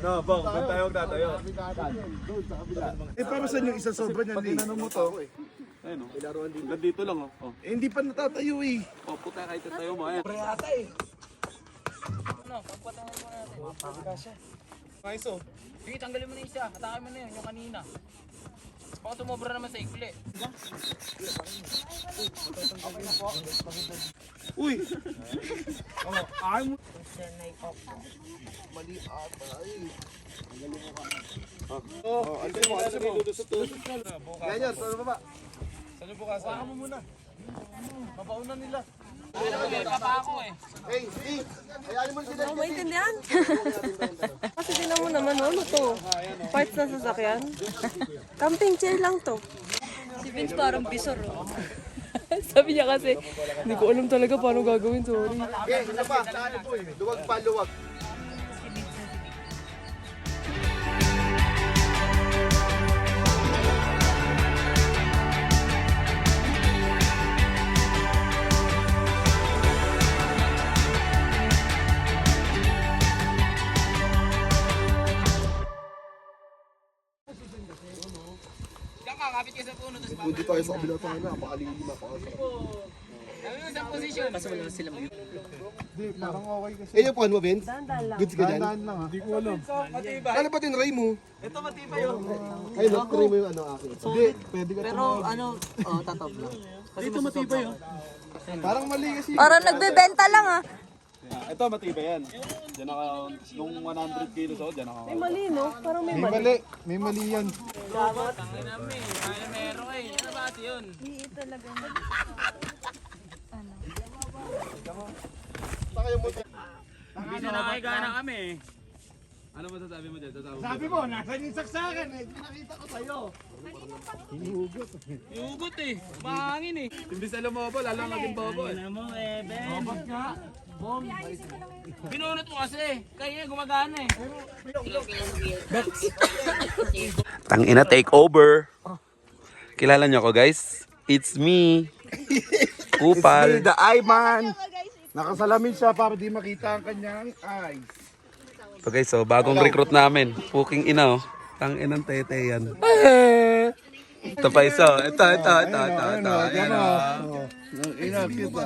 No, bong, ba't tayo magtatayo? Eh, para saan yung isa sobra niyan, Lee? Tinanong mo to. Ayun o. Nandito lang o. Oh. Eh, hindi pa natatayo eh. Oh, puta kahit tayo mo. Ayan. Ano, pagpatangan mo natin. Nice o. Sige, tanggalin mo na isa. Atakin mo na yun, yung kanina. Baka tumobra naman sa ikli. Uy! Ay mo. Oh, andun mo. Ano mo? Ganyan, sa baba. Saan bukas? Baka mo muna. Mabaunan nila. Papa ako eh. Hey, Lee! Hayaan mo sila. Oh, maintindihan? Kasi tinan mo naman, ano to? Parts na sasakyan? Camping chair lang to. Si Vince parang bisor. Sabi niya kasi, hindi ko alam talaga paano gagawin, sorry. Okay, isa pa. Luwag pa, luwag. Kakakapit ka sa puno, tapos Hindi tayo sa kabila tayo na. Pakalili na pa. sabi mo sa posisyon. Mas wala sila mo. Hindi, parang okay kasi. Eh, yung puhan mo, Vince? Dahan-dahan lang. Goods ka dyan? lang ha. Hindi ko alam. Ano ba tinry mo? Ito matibay o. Ay, no, try mo yung ano akin. Hindi, pwede ka Pero ano, tatob lang. Dito matibay o. Parang mali kasi. Parang nagbebenta lang ah. Ito matibay yan. Diyan naka, nung 100 kilos ako, diyan naka. May mali, no? Parang may mali. Mali. May mali yan. Tangin namin, kaya meron eh. Ano ba ate yun? Hindi talaga. Hindi na nakikana kami eh. Ano masasabi mo dyan? Sabi mo, nasa yung saksakan eh. Pinakita ko sa'yo. Iugot eh. Mahangin eh. Imbis alam mo ba, lalo naging bobo eh. Alam mo eh, Ben. Binunot mo kasi. Kaya gumagana eh. Tangina, take over. Kilala niyo ako, guys? It's me. Kupal. The eye man. Nakasalamin siya para di makita ang kanyang eyes. So guys, so bagong recruit namin. Puking ina, oh. Tanginang tete yan. Ito pa isa. Ito. Ayan, oh. Ina, kita.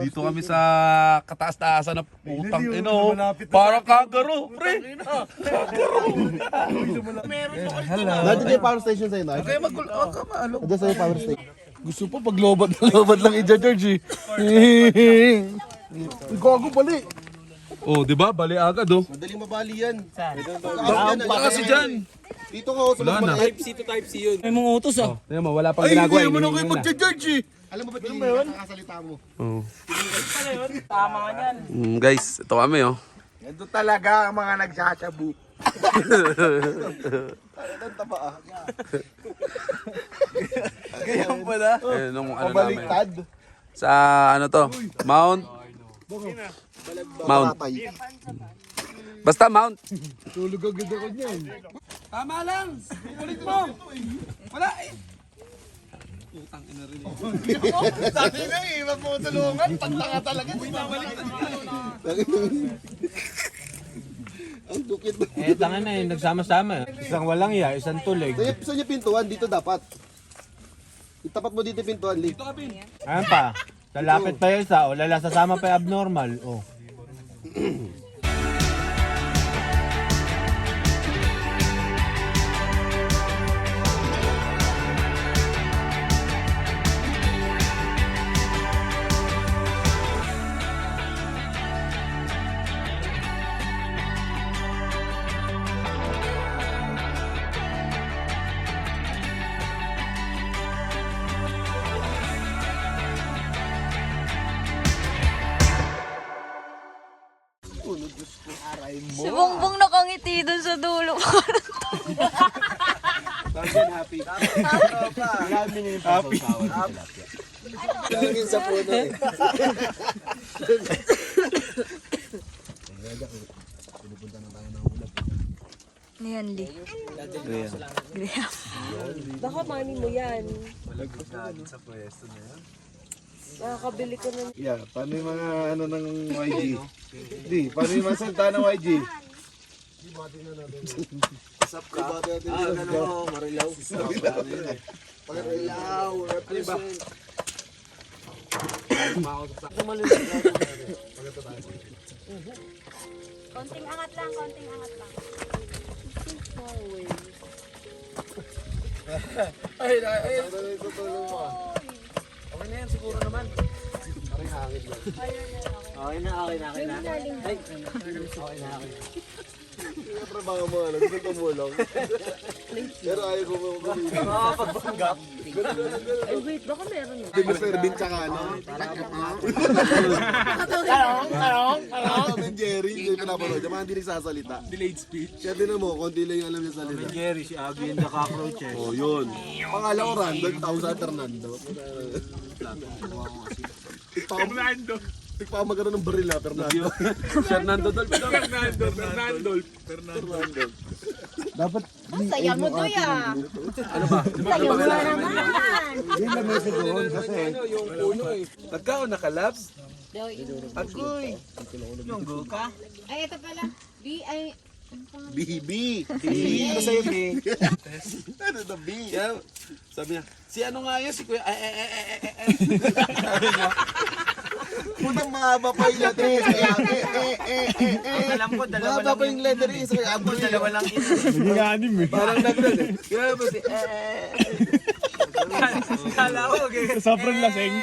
Dito kami sa kataas-taasan na putang ina, oh. Parang kagaro, pre. Nandiyan yung power station sa'yo, Nay? Kaya magkul... Oh, kamalo. Nandiyan sa'yo power station. Gusto pa pag lobat na lobat lang i-George eh. Gago bali. Oh, di ba? Bali agad, oh. Madaling mabali yan. Baka kasi dyan. Dito ko sa Wala na. mabait. C to type C yun. May mga utos ah. Tingnan mo, wala pang ginagawa. Hindi mo na hinihingi kayo na. mag-George eh. Alam mo ba yung nakakasalita mo? Oh. Tama ka niyan. Guys, ito kami, oh. Ito talaga ang mga nagsasabu. Ang taba ah. Ganyan pala. Eh, nung ano namin. Baliktad. Sa ano to? Mount? Mount. Basta Mount. Tulog agad ako niyan. Tama lang. Ulit mo. Wala eh. Sabi nga eh, wag mo tulungan. Tantanga talaga. Ang dukit ba? Eh, tanga na yun, nagsama-sama. Isang walang iya, isang tulig. Sa niya pintuan, dito dapat. Itapat mo dito yung pintuan, Lee. Ayan pa, lalapit pa yung isa, o lalasasama pa yung abnormal. Oh. Si Bongbong nakangiti dun sa dulo. Happy. Lalagin sa puno eh. Ano yan, Lee? Graham. Baka mami mo yan. Sa pwesto na yan. Nakakabili ko na. Yeah, paano yung mga ano ng YG? Di, paano yung mga salita ng YG? Konting angat lang, konting angat lang. Trabaho mo, ano, gusto tumulong. Pero ayaw ko mo kumita. Ay, wait, baka meron. Hindi mo servin tsaka ano. Tom and Jerry, hindi ko napanood. Yung mga hindi nagsasalita. Delayed speech. Kaya din mo, konti lang yung alam niya salita. Jerry, si Agui and the Cockroaches. Oh, yun. Pangala ko random, tao sa Fernando. Tigpa ako magkaroon ng baril na, Fernando. Fernando Dolp. Dapat, Ang saya mo doy ah. Ano ba? Saya mo na naman. yun lang may doon kasi. Pagkaon nakalabs? Agoy. Ay, ito pala. BB. Ano sa'yo, B? Ano na B? Kaya, sabi niya, si ano nga yun, si Kuya, Punang mahaba pa yung letter A. Alam ko, dalawa Mahaba lang pa yung letter A. Kaya abot Dalawa lang ito. Naging anim eh. parang nagdag eh. Kaya ba si, Kala ko, Sobrang lasing.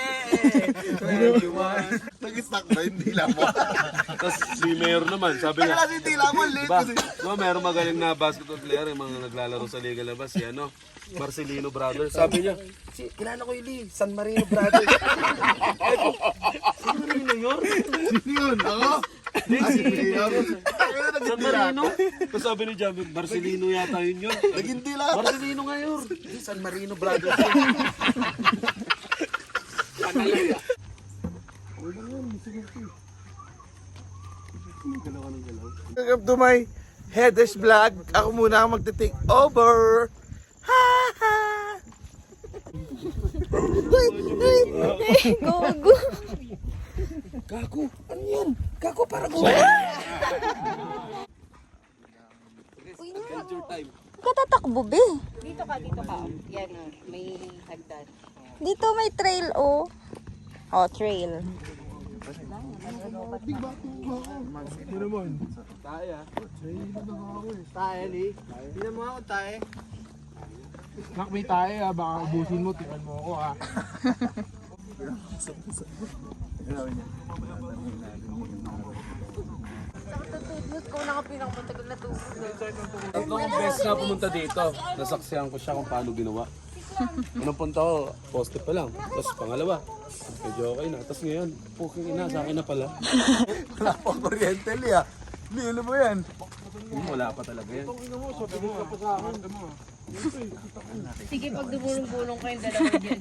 Nag-stuck ba yung dila mo? Tapos si Mayor naman, sabi niya, Kasi dila mo, late ba, kasi. no, meron magaling na basketball player, yung mga naglalaro sa Liga Labas, si ano, Marcelino Brothers. Sabi niya, kilala ko yung San Marino Brothers. San Marino yun? Sino yun? Ako? Si Mayor. San Marino? Tapos sabi ni Jamie, Marcelino yata yun yun. Naging dila. Marcelino ngayon. San Marino Brothers. Welcome to my Headers Vlog. Ako muna ang magte-take over. Ha ha! Gogo. Gago, ano yan? Gago, para ko. Katatakbo, be. Dito ka. Yan, may hagdan. Dito may trail, oh. Oh, trail. Tayo, Lee. Hindi mo ako tayo. Nak, may tayo ah. Baka ubusin mo. Tingnan mo ako ah. Tatlong beses na pumunta dito. Nasaksihan ko siya kung paano ginawa. Unang punta ko, poste pa lang. Tapos pangalawa, medyo okay na. Tapos ngayon, puking ina, sa akin na pala. Wala pa kuryente li ah. Nilo mo yan. Wala pa talaga yan. Sige, pag dumulong-bulong kayong dalawa dyan.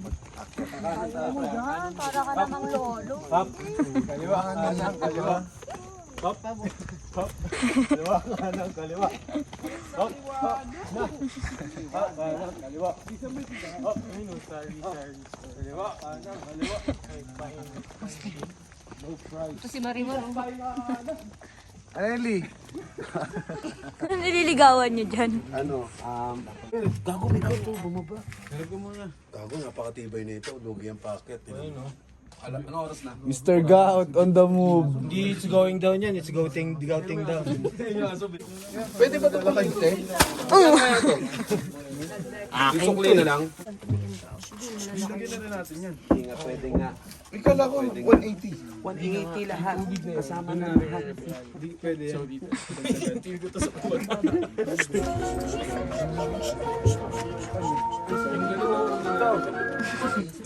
Para ka namang lolo. Kaliwa, kanan, kaliwa. Hop. Hop. Kaliwa, kanan, kaliwa. Hop. Hop. Hop, kanan, kaliwa. Hop. Ayun, sorry. Kaliwa, kanan, kaliwa. Ito si Marimar. Ano Li? Ano nililigawan niyo dyan? Ano, gago, may gato, bumaba. Gago, napakatibay nito. Lugi ang packet. Ano oras na? Mr. Ga out on the move. Hindi, it's going down yan. It's going down. Pwede ba ito pakante? Isukli na lang. Hindi nga, pwede nga. Ikala ko 180. 180 lahat. Kasama na lahat.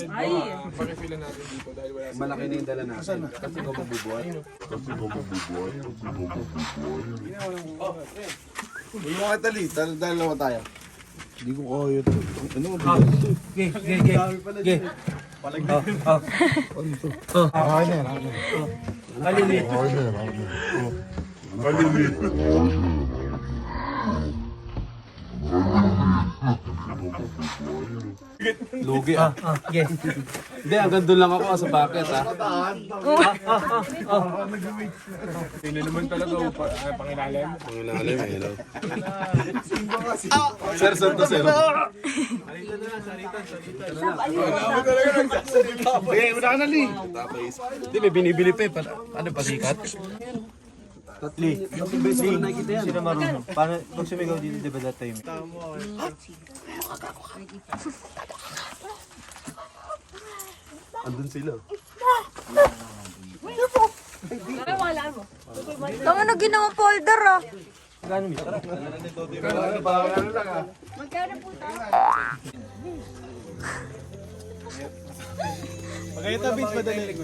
Ay! Malaki na yung dala natin. Kasi ko magbubuhat. Hindi mo kita Li. Dalawa tayo. Hindi ko kaya ito. Ano? Ge. Lugi ah. Yes. Hindi, hanggang doon lang ako sa bucket ah. Sino naman talaga pangilalim? Pangilalim eh. No? Sir, sir to sir. Okay, una ka na, Lee. Hindi, may binibili pa eh. Ano, pasikat? Lee, sino marunong? Paano, pag sumigaw dito, di ba that time? Andun sila. Tama na ginawang folder ah. Pagkita, Vince, madali.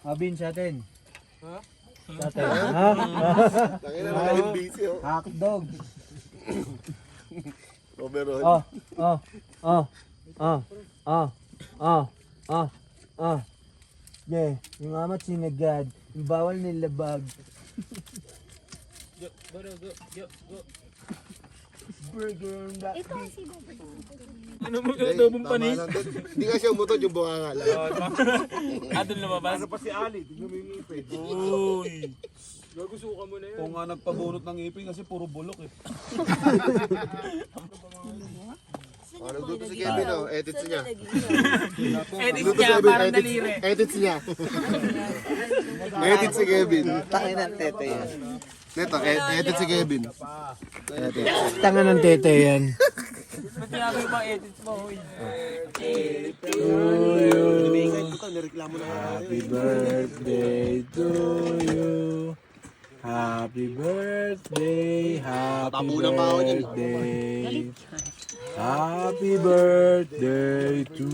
Abin sa atin. Ha? Sa atin. Ha? Tangina na kayo busy, oh. Hotdog. Overall. Oh, oh, oh, oh, oh, oh, oh, oh. Yeah, yung amat sinagad, yung bawal nilabag. Burger on that beef. Ano mo yung adobong panis? Hindi nga siya umutod yung bunga nga lang. Doon lumabas? Ano pa si Ali? Tignan mo yung ngipin. Uy! Gagusuka mo na yan. Kung nga nagpabunot ng ngipin kasi puro bulok eh. Nagduto si Kevin, oh. Edits niya. Edit niya, parang daliri. Edits niya. Edit si Kevin. Tangin ng tete yan. Neto, edit si Kevin. Tanga ng tete yan. Ba't ginagawa yung mga edits mo? Uy. Happy birthday to you. Happy birthday, happy birthday. Happy birthday to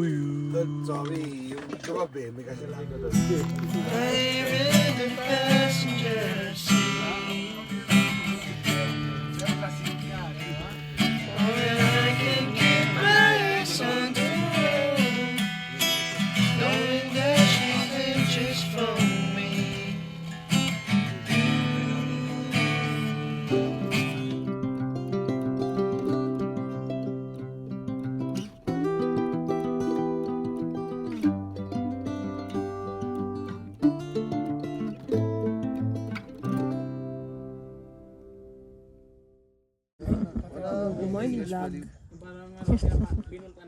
you. Sorry, yung gabi, may kasalanan doon.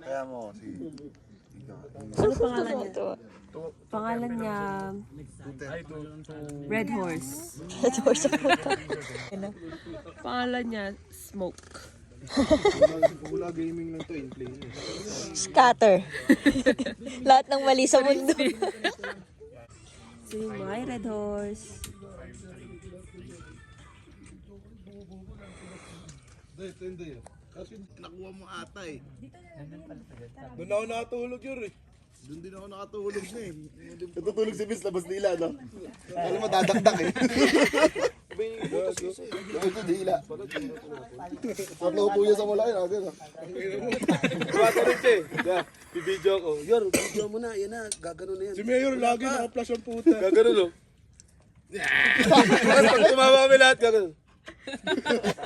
Kaya mo, si... Ano pangalan niya? Pangalan niya Red Horse. Red horse of Pangalan niya Smoke. Wala gaming lang to, in play. Scatter. Lahat ng mali sa mundo. Say my Red Horse. Hindi. Kasi nakuha mo ata eh. Doon ako nakatulog yun eh. Doon din ako nakatulog na eh. Natutulog si Vince labas nila, no? Alam mo, dadakdak eh. Ito dila. Pag naupo niya sa mula yun, ako din. Bata rin siya eh. Bibidyo ko. Yor, video mo na. Yan na. Gagano na yan. Si Mayor lagi naka-flash ang puta. Gagano no? Pag tumama kami lahat, gagano.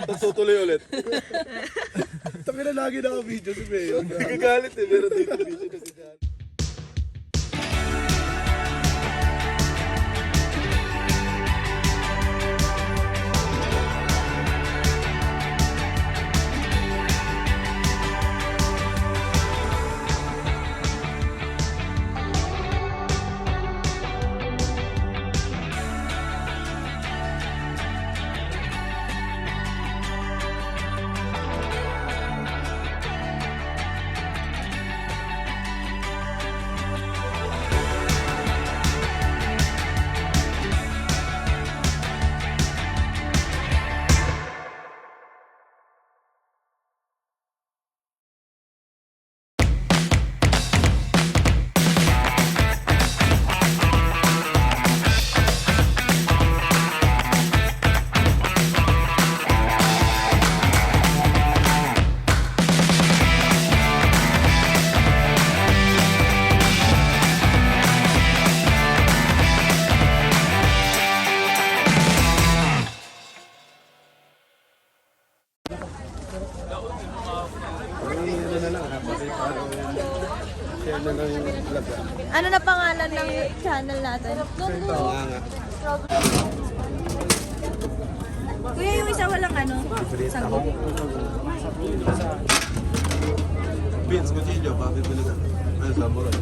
Tapos tutuloy ulit. Tapi na lagi naka-video si Mayor. Nagagalit eh. Meron dito video na si Jan. share na lang yung vlog. Ano na pangalan ng channel natin? Nga. Kuya, yung isa walang ano? Sanggol. Vince, Cuchillo, bakit mo nila? Ano, samurai.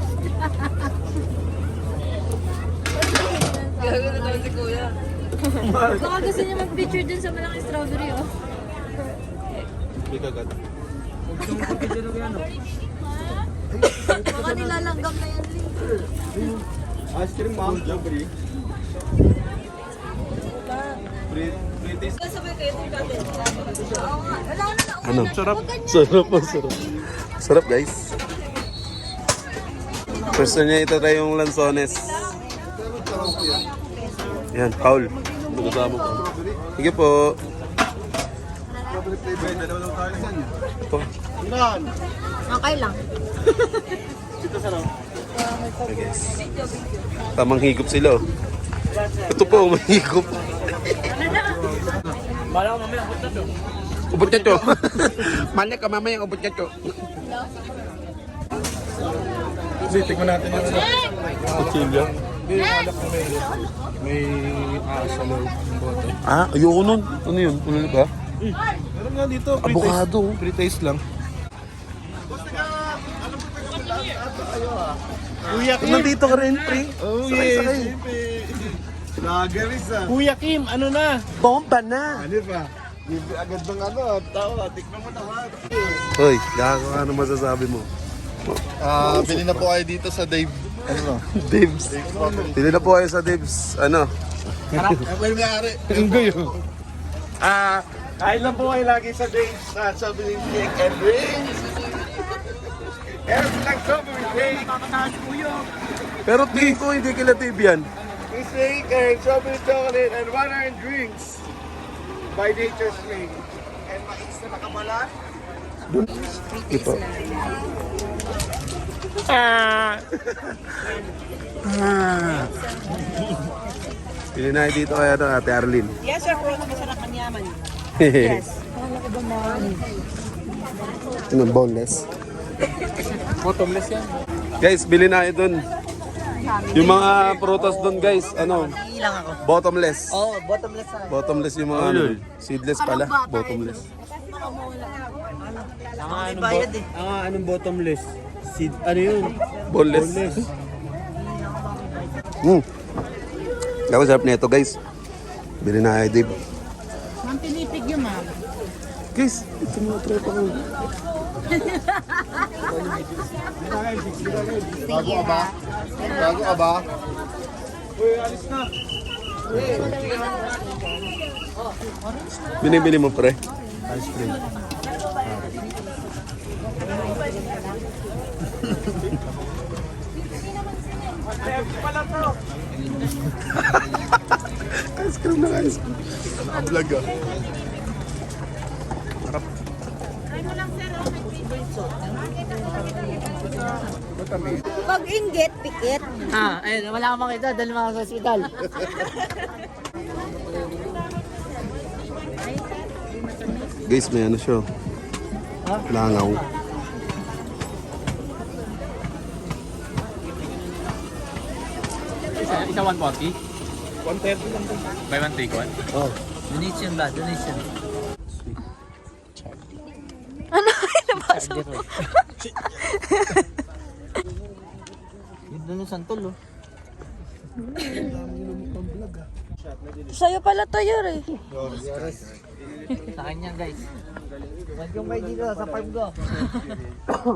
Gagano daw si Kuya. Baka gusto niya mag-picture dun sa malaking strawberry, oh. May kagat. Baka nilalanggam na yan, Lee. Ice cream, ma'am. Jabri. Sabay kayo itong gabi. Oo nga. Wala na na. Ano? Sarap. Sarap. Sarap, guys. First niya ito tayo yung lansones. Yan, Paul. Kasama ko. Sige po. Ito. Okay lang. Okay, guys. Tamang higop sila. Oh. Ito po, may higop. Bala ko mamaya, punta to. Ubot ka to. Mali ka mamaya, ubot ka to. Kasi tingnan natin yung ano. Kuchilyo. Hindi, yung alak na may aas sa loob ng bote. Ah, ayoko nun. Ano yun? Ano ba? Meron nga dito. Avocado. Pre-taste lang. Kuya Kim. Nandito ka rin, pre. Oh, Sakay. Nagaris ah. Kuya Kim, ano na? Bomba na. Ano ba? Libre agad ng ano. Tawa, tikman mo naman. Hoy, Gako, ano masasabi mo? Bili na po kayo dito sa Dave. Ano no? Dibs. Pili na po kayo sa Dibs. Ano? Well, may-ari. Ang guyo. Kain lang po kayo lagi sa Dave sa Sovereign Cake and Drinks. Meron lang Sovereign Cake. Pero tingin ko hindi kila TV yan. Cake and Sovereign Chocolate and water and drinks by Nature's Lake. And mais na nakabalat. Ito. Pili na dito kaya ito, Ate Arlene. Yes, sir. Puro na masarap ang yaman. Yes. Ano, boneless? Bottomless yan. Guys, bili na ito dun. Yung mga prutas dun, guys, ano? Ilang ako. Bottomless. Oh, bottomless sa Bottomless yung mga ano. Seedless pala, bottomless. Ang bayad eh. Anong bottomless? Seed, ano yun? Boneless. Ako sarap nito, guys. Bili na kayo, Dave. Ma'am, pinipig yun, ma'am. Guys, ito mga tropa ko. Bago ka ba? Bago ka ba? Binibili mo, pre. Ice cream. Ice cream na ice cream. Vlog ah. Pag inggit, pikit. Ayun, wala kang makita dahil mga sa ospital. Guys, may ano siya. Langaw. Isa 140? 130 lang. Buy one take one? Donation ba? Donation. Ano? Nabasa mo? Ganda ng santol, oh. Sa'yo pala to, Yor, eh. Sa kanya, guys. Huwag yung kayo dito sa farm ko.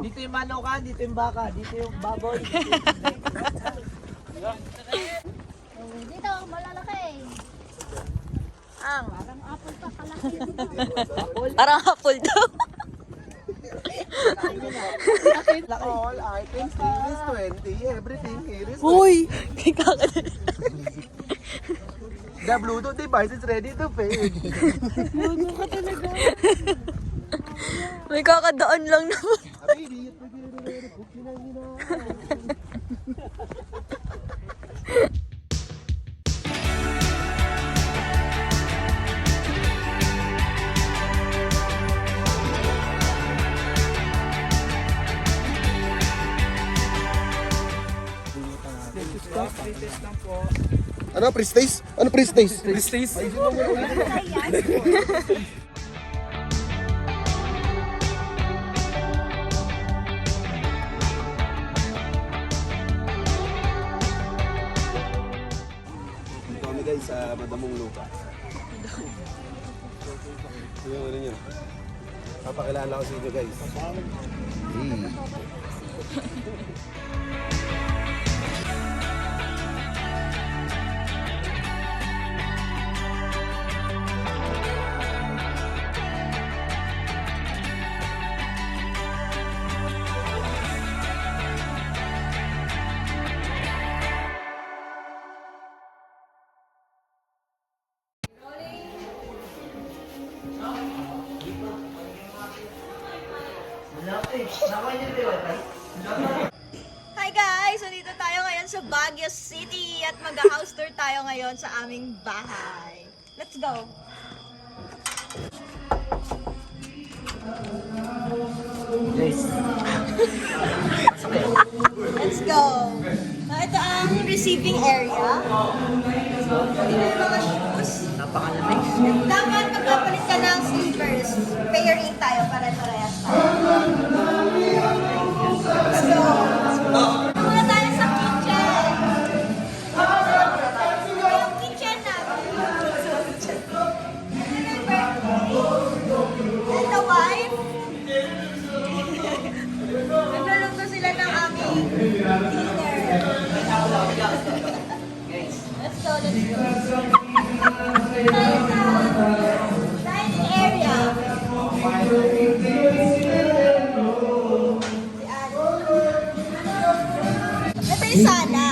Dito yung manoka, dito yung baka, dito yung baboy. Dito, malalaki. Ang. Parang apple pa kalaki. Parang apple daw. All items here is 20. Everything here is Uy! Kakadala. The Bluetooth device is ready to pay. Luno ka talaga. May kakadaan lang naman. Happy, Ano, Prestige? Ano, Prestige? Prestige? Dito kami guys sa Madamong Lupa. Yung ano yun. Papakilala ko sa inyo guys. Hi guys! So dito tayo ngayon sa Baguio City at mag-house tour tayo ngayon sa aming bahay. Let's go! Let's go! Ito ang receiving area. Dito yung mga shoes. Napakalamig. Dapat magpapalit ka ng slippers. Pairing tayo para parehas tayo. Let's go! Muna tayo sa kitchen. Yung kitchen namin. And the wife. Nagluluto sila ng aming dinner. Let's go, let's go. Tayo sa dining area. Ito yung sala.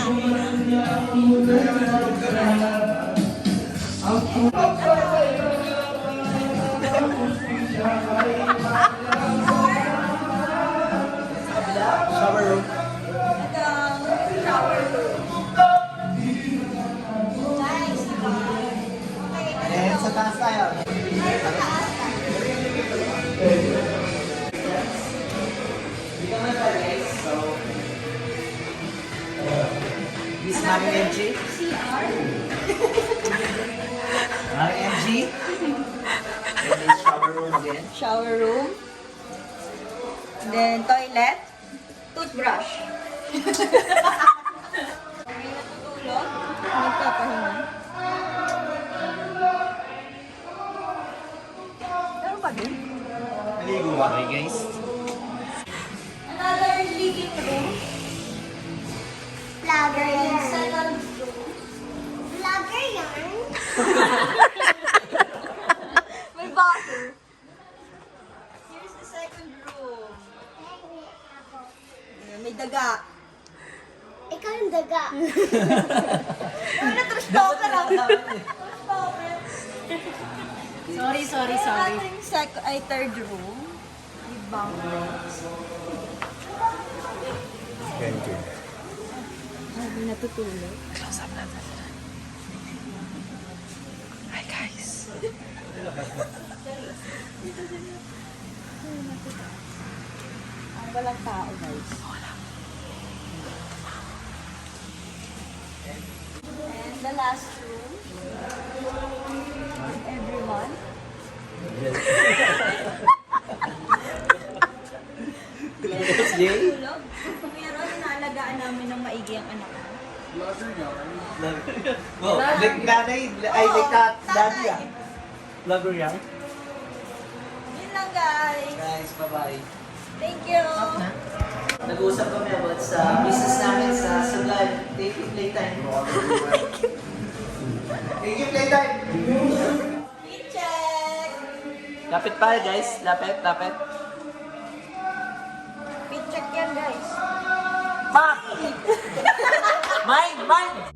Shower room. Ito ang shower room. Nice, diba? Okay, And sa taas tayo. Ay, sa taas tayo. Dito muna tayo guys. So, this is Mami MG. CR. Mami MG. And then shower room again. Shower room. Then toilet. Toothbrush. Okay, natutulog. Nagpapahinga. Meron pa din. Naligo ba? Okay guys. Another living room. Vlogger yarn. Second room. Vlogger yarn. May bathroom. Here's the second room. Ayan, may daga. Ikaw yung daga. Ano na trash talker ako? Sorry. Ay, third room. May bunk. Thank you. Sabi natutulog. Ang walang tao, guys. And the last room. Everyone. Tulog. Meron, inaalagaan namin ng maigi ang anak ko. Oh, like nanay, like daddy ah. Vlogger yan. Yun lang, guys. Guys, bye-bye. Thank you. Nag-uusap kami about sa business namin sa Sublime. Thank you, Playtime. Thank you, Playtime. Fit check. Lapit pa guys. Lapit. Fit check yan, guys. Fuck! Mine!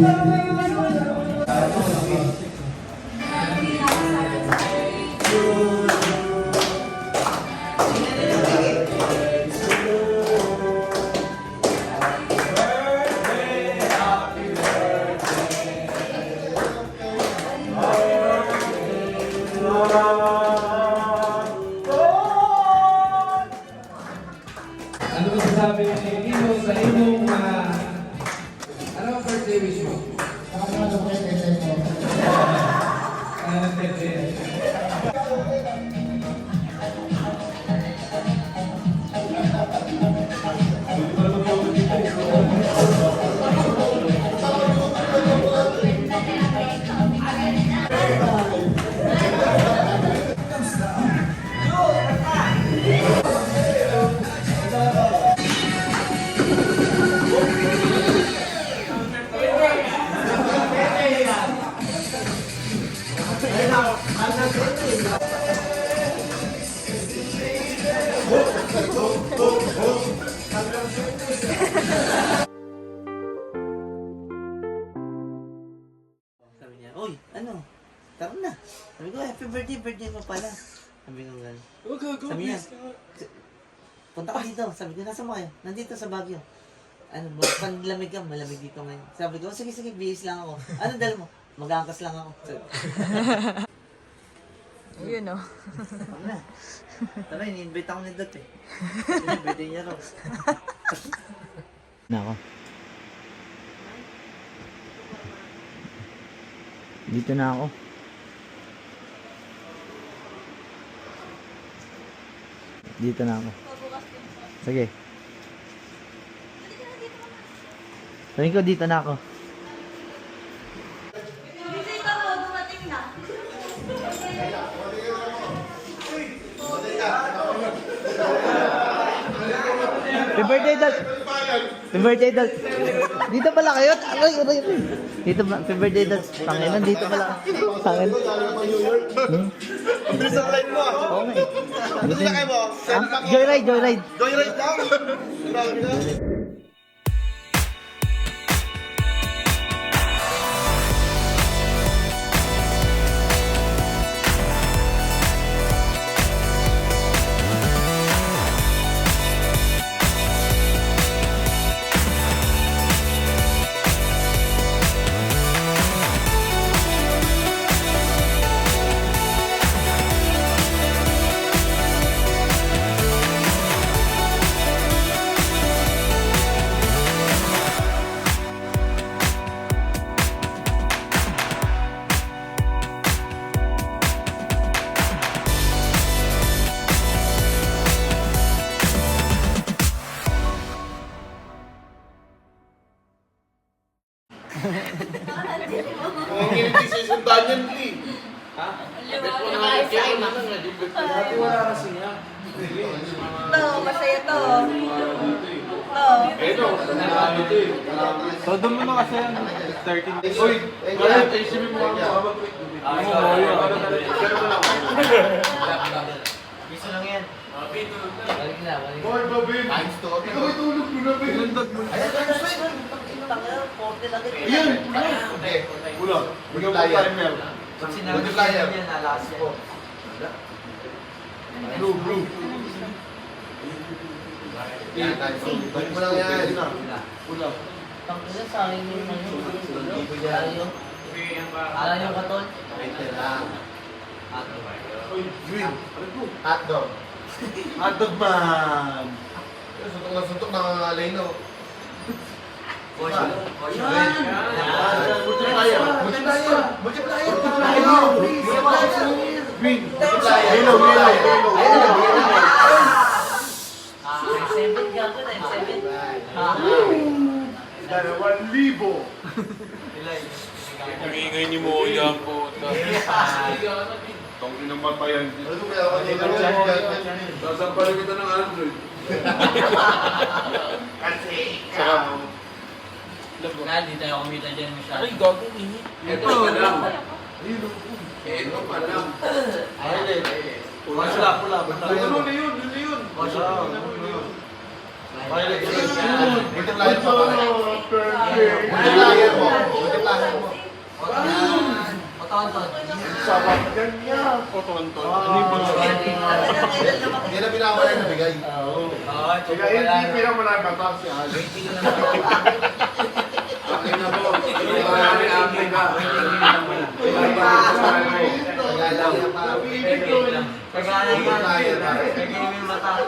Ano ba sasabi mo sa iyong ano ang birthday wish mo? Ano birthday? Sabi niya, "Uy, ano? Tara na." Sabi ko, "Happy birthday, birthday mo pala." Sabi ko gano'n. Sabi niya, "Punta ka dito." Sabi ko, "Nasa mo kayo?" "Nandito sa Baguio." "Ano, panlamig ka, malamig dito ngayon." Sabi ko, "Sige, sige, bihis lang ako." "Ano dala mo?" "Mag-angkas lang ako." Sabi, Yun oh. "Tara na." Tara, ini-invite ako ni Dot eh. Sabi niya, birthday niya raw. Nako. Dito na ako. Dito na ako. Sige. Sabihin ko dito na ako. Bisita mo, dumating na. Happy birthday, Dad! Happy birthday, Dad! Dito pala kayo? Aray, aray, aray. Dito ba? Happy birthday, Dad! Panginan, dito pala. Pangin. Ang bilis ang line mo ah. Oo nga eh. Ano sila mo? Joyride, joyride. Joyride lang. Grabe ka. Ang hindi susundan yan, Lee. To, masaya to. To. Todo mo na kasi yan. 13 days. Uy! Kaya, isipin mo ako. Piso lang yan. Balik na, balik na. Boy, Babin. Times to. Ikaw ay tulog mo na, Ben. Ayan, tangina, 40 lang ito. Ayun! Hindi. Kulang. Multiplier. Pag sinabi Multiplier. niya, nalas yan. Blue. Yan, times two. Balik mo lang yan. Kulang. Tangina, sa akin yung ano. Alam yung katon? Ito lang. Ato. Green. Hotdog. Hotdog man. Suntok na suntok nangangalay no. Multiplier. Green. Multiplier. Yellow. 7 gago na, 7. 2,000. Nangingay ni mo yan po. Tangin naman pa yan. Ano kaya ako dito? Sasampalin kita ng Android. Kasi ikaw. Hindi tayo kumita dyan masyado. Ay, gago ini. Ito pa lang. Ito pa lang. Pula. Ano na yun? Multiplier mo. Sarap ganyan. Potonton. Yan ang pinakawala na bigay. Oo. Kaya yung pinang mo na bata si Ali. Akin na po. Marami amin ka.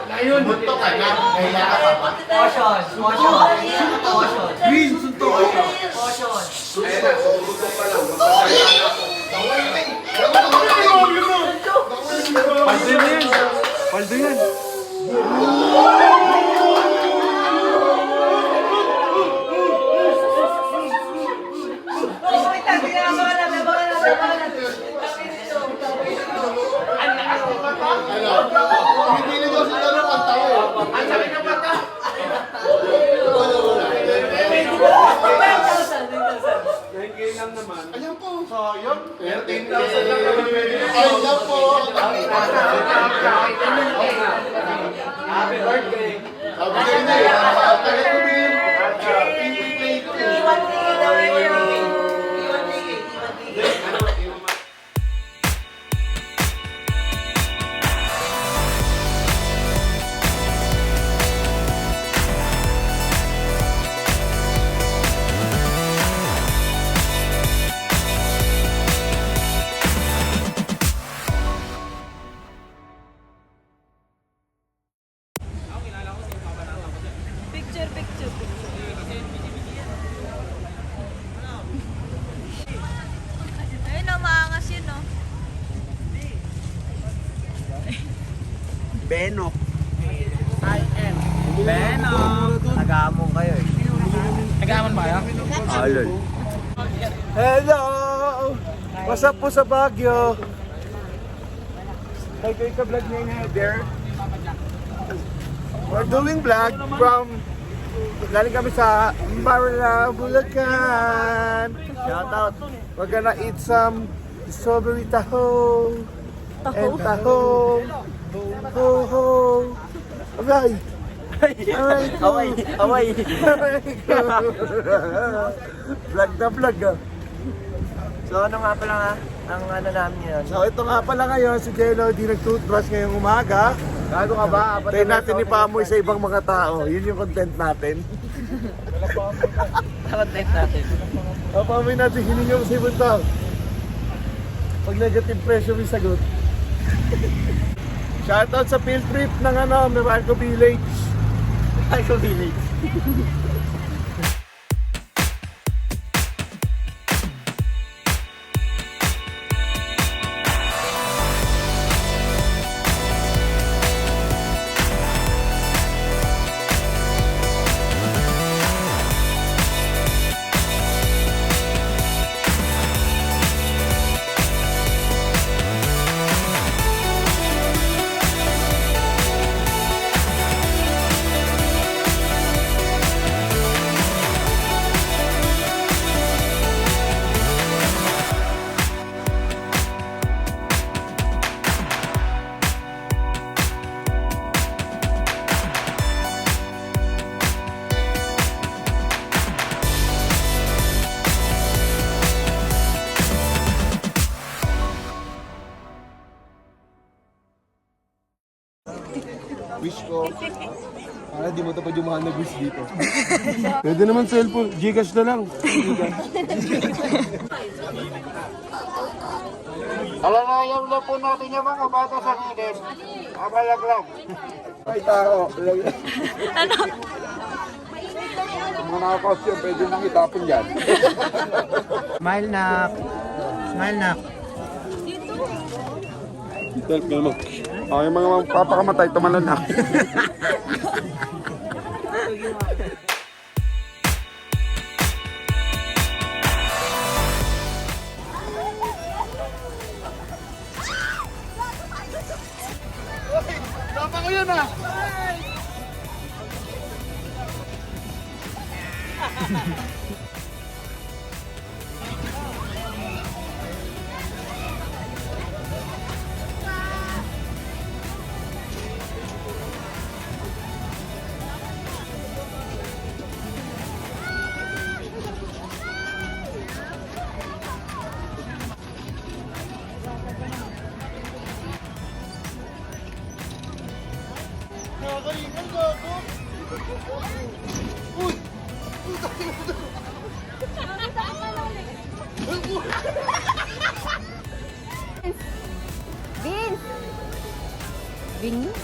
Ngayon, bunto ka na. Kaya ka pa. Motion. Green, sunto ka na. Ayun na, sumunod pa lang. Paldo yan. Paldo yan. Pipili daw sila ng pantaw eh. Ang sabi ng bata. Lang naman. Ayan po, sayang. 13,000 lang naman pwede. Ayan po. Happy birthday. Sabi ko yun eh, tagal ko din. Pipili ko eh. Picture. Ayun na, maangas yun, no? Benok. Benok. Tagamon kayo eh. Nagaman ba yan? Alol. Hello! What's up po sa Baguio? Kayo ka-vlog niya yung header. We're doing vlog from... Galing kami sa Marla, Bulacan. Shout out. We're gonna eat some strawberry taho. And taho. Ho. Alright. Away. Vlog na vlog ah. So ano nga pala nga? Ang ano namin yun. So ito nga pala ngayon, si Jello di nag-toothbrush ngayong umaga. Gago ka ba? Tayo natin ipamoy sa ibang mga tao. Yun yung content natin. Content natin. Papamoy natin, hininga mo sa ibang tao. Pag negative pressure yung sagot. Shoutout sa field trip ng Meralco Village. Meralco Village. Wish ko, para di mo tapad yung mga nag-wish dito. Pwede naman cellphone, Gcash na lang. Alalayaw na po natin yung mga bata sa kinis. Abalaglag. Ay, tao. Ano? Mga naka-costume, pwede nang itapon yan. Smile nak. Help mo. Okay, mga papakamatay, tumalon na. Tama ko yan ah! Vince! Vince?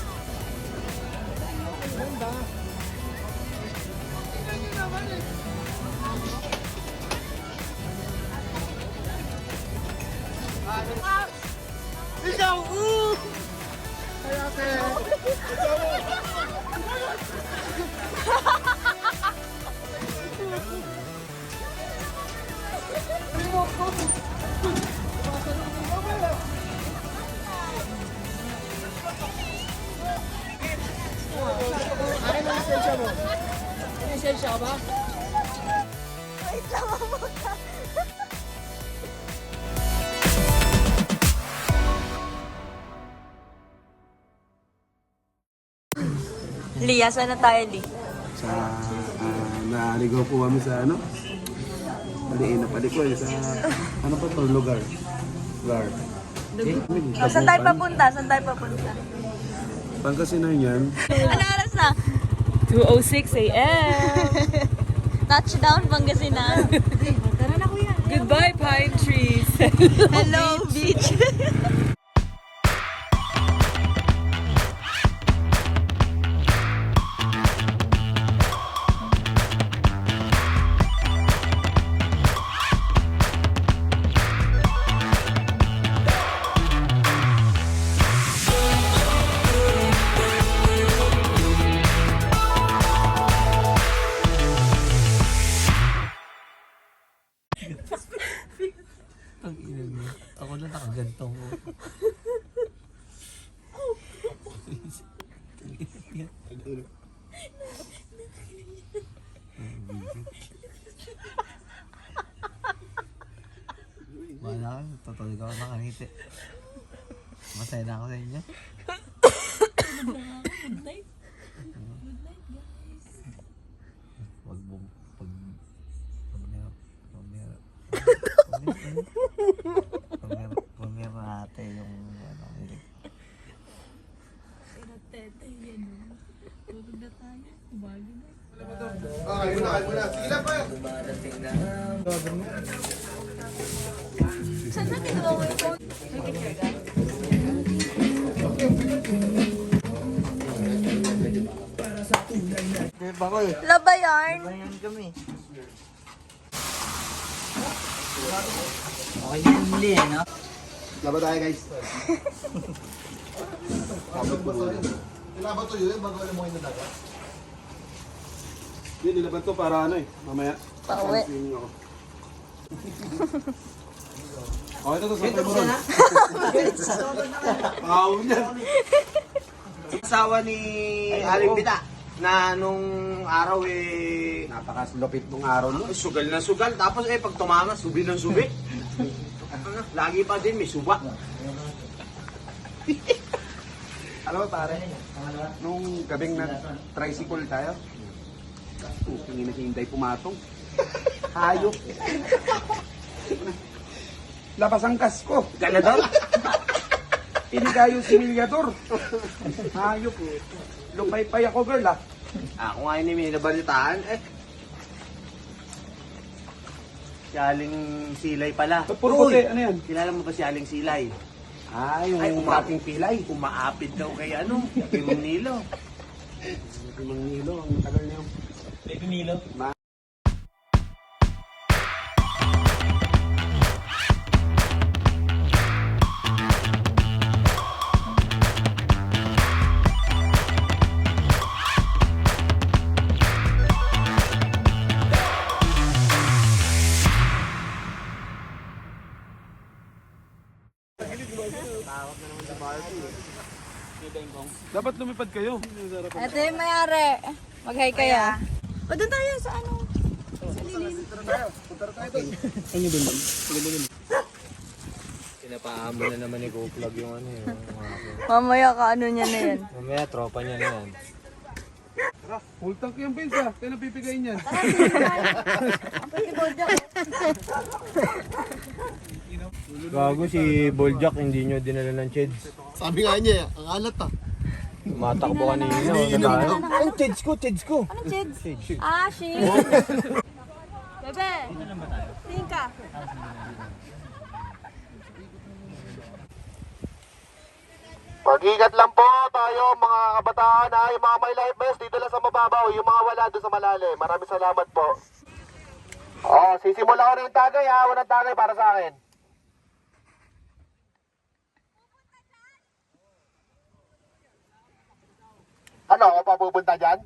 Lia, saan na tayo, Li? Sa, naaligaw po kami sa ano? Maliin na pali ko eh, sa, ano pa to, lugar? Lugar. Saan tayo papunta? Saan tayo papunta? Pangasinan yan. Ano oras na? 2:06 a.m. Touchdown, Pangasinan. Tara na, kuya. Goodbye, pine trees. Hello, beach. Ang ina niya. Ako na nakagantong ko. Wala ka, tutulog ako nakangiti. Masaya na ako sa inyo. Wag mo, pag pamira ate yung ano, hilig. Okay, muna. Sige lang pa. Saan na kinuha mo yung phone? Diba ko eh. Laba yarn. Bayan kami. Okay na yung muli eh, no? Laban tayo, guys. Laban to yun, bago alam mo kayo na dagat. Hindi, nilaban to para ano eh, mamaya. Pauwi. Swimming ako. Okay, ito, sakay mo ron. Pangawin niya. Asawa ni Aling Bita na nung araw eh Napakaslupit nung araw no. sugal na sugal tapos eh pag tumama subi ng subi. Ano, lagi pa din may suba. Alam mo pare, nung gabing nag-tricycle tayo, tingin na si Inday pumatong. Hayop. Labas ang kasko. Ganador. Hindi kayo similyador. Hayop. Lumpay-pay ako girl ah. Ako nga yun may nabalitaan eh. Si Aling Silay pala. Puro puti, ano yan? Kilala mo ba si Aling Silay? Yung ating pilay. Umaapid daw kay ano, Timong Nilo. Timang Nilo, ang tagal niya. Baby Milo. Dapat lumipad kayo. Ito yung mayari. Mag-hi kaya. O, doon tayo sa ano. Pinapaamo na naman ni GoVlog yung ano yun. Mamaya ka ano niya na yan. Mamaya tropa niya na yan. Full tank yung Vince ah. Kaya napipigay niyan. Gago si Boljak hindi nyo dinala ng cheds. Sabi nga niya, ang alat ah. Tumatakbo kanina. Nagaya. Ang cheds ko. Anong chids? Ah, shit. Bebe, tingin ka. Mag-ingat lang po tayo mga kabataan ha. Yung mga may life vest dito lang sa mababaw. Yung mga wala doon sa malalim. Maraming salamat po. Sisimula ko na yung tagay ha. Walang tagay para sa akin. Ano, ako pa pupunta dyan?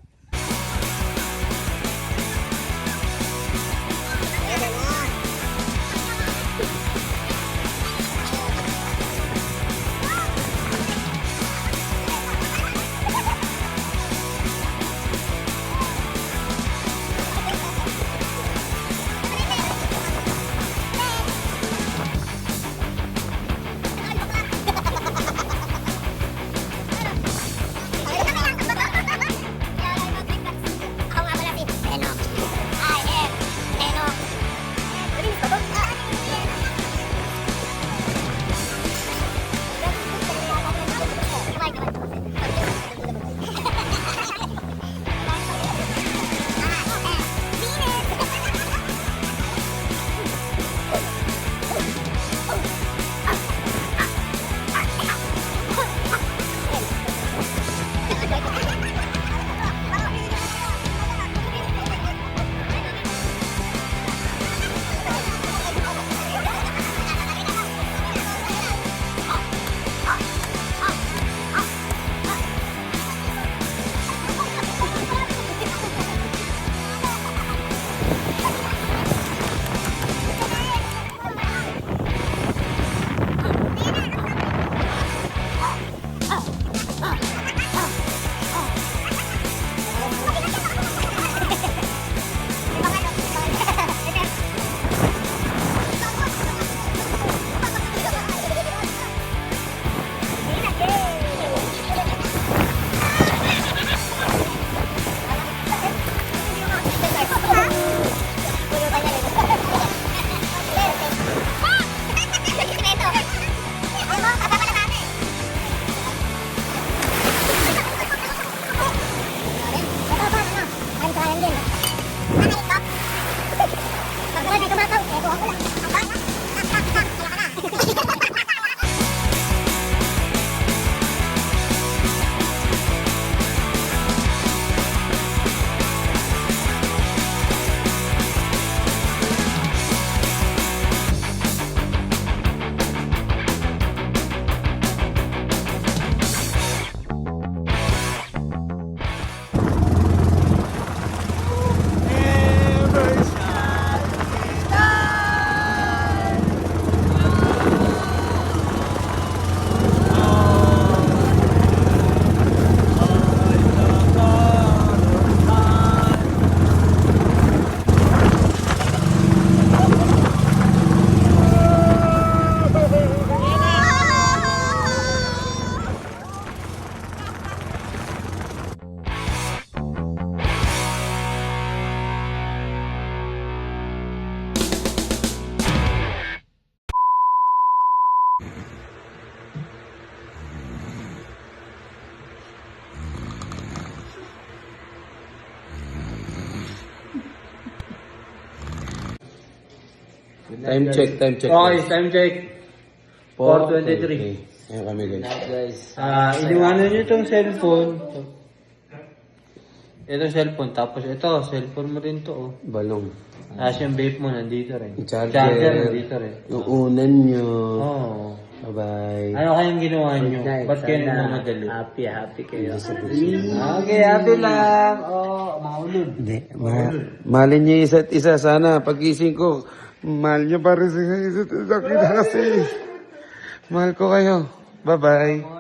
Time check. Okay, time check. 4:23. Ayan kami guys. Iniwanan nyo itong cellphone. Itong cellphone, tapos ito, cellphone mo rin to. Oh. Balong. Tapos yung vape mo, nandito rin. Charger. nandito rin. Yung unan nyo. Oo. Bye-bye. Ano kayang ginawa nyo? Ba't kayo namamadali? Happy kayo. Okay, happy lang. Mga ulod. Hindi. Mahalin niyo isa't isa. Sana pagising ko, mahal niyo pa rin sa isa't isa. Kita kasi. Mahal ko kayo. Bye-bye.